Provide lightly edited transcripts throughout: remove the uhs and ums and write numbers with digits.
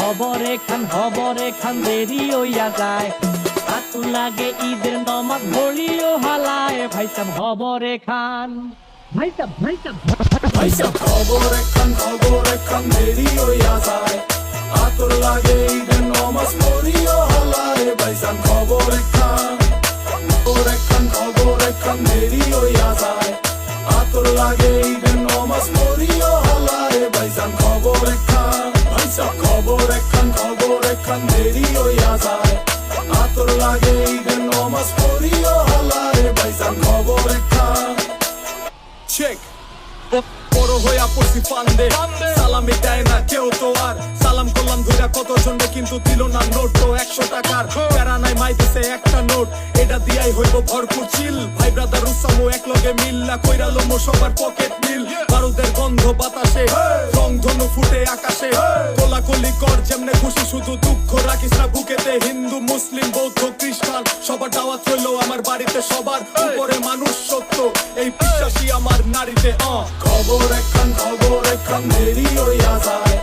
হবরে খান দেরি হইয়া যায়। আতু লাগে ঈদের নমাজ ভরিও হালায়। ভাই সাব হবরে খান, ভাই সাব খবরে খান দেরি হইয়া যায়। আতর লাগে ঈদের নমাজ পড়িও হালায়। ভাইজান খবরে খান দেরি হইয়া যায়। আতর লাগে ঈদের নমাজ পড়িও হালায়। ভাইজান খবরে খান, ভাইসাব খবরে খান দেরি হইয়া যায়। আতর লাগে ঈদের নমাজ পড়িও হালায়। ভাইজান খবরে খান। চেক বড় হইয়া পড়ছি ফান্দে, সালামি দেয় না কেউ তো আর। সালাম করলাম ধইরা কতজনে কিন্তু দিল না নোট তো 100 টাকার। প্যারা নাই মাইতেছে একটা নোট, এটা দিয়াই হইব ভরপুর চিল। ভাই ব্রাদার উসামো এক লগে মিল্লা কইরা লোমো সবার পকেট নীল। বারুদের গন্ধ বাতাসে, রং ধনু ফুটে আকাশে। কোলাকুলি কর যেমনে খুশি, শুধু দুঃখ রাখিস না বুকেতে। হিন্দু মুসলিম বৌদ্ধ খ্রিস্টান সবার দাওয়াত হইলো আমার বাড়িতে। সবার উপরে মানুষ সত্য, এই বিশ্বাসী আমার নারীতে। খবরে খান দেরি হইয়া যায়।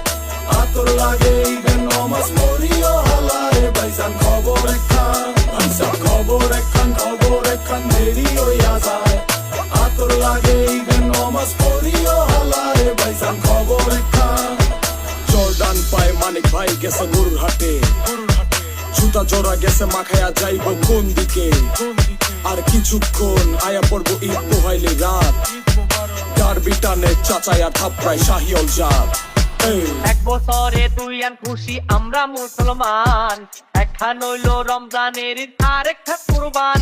আতর লাগে ঈদের নমাজ পড়িও হালায়। ভাইজান খবরে খান, ভাইসাব খবরে খান দেরি হইয়া যায়। আতর লাগে ঈদের নমাজ পড়িও হালায়। ভাইজান খবরে খান। জর্ডান পায় মানিক ভাই গেছে গরুর হাটে। জুতা জোড়া গেছে মাখায়া যাইব কোন দিকে। আর কিছুক্ষণ আয়া পড়বো ঈদ পোহাইলে রাত। ডারবি টানে চাচায়া থাপড়ায় শাহিওল জাত। এক বছরে তুই আন খুশি আমরা মুসলমান। একখান হইল রমজানের ঈদ আর একটা কুরবান।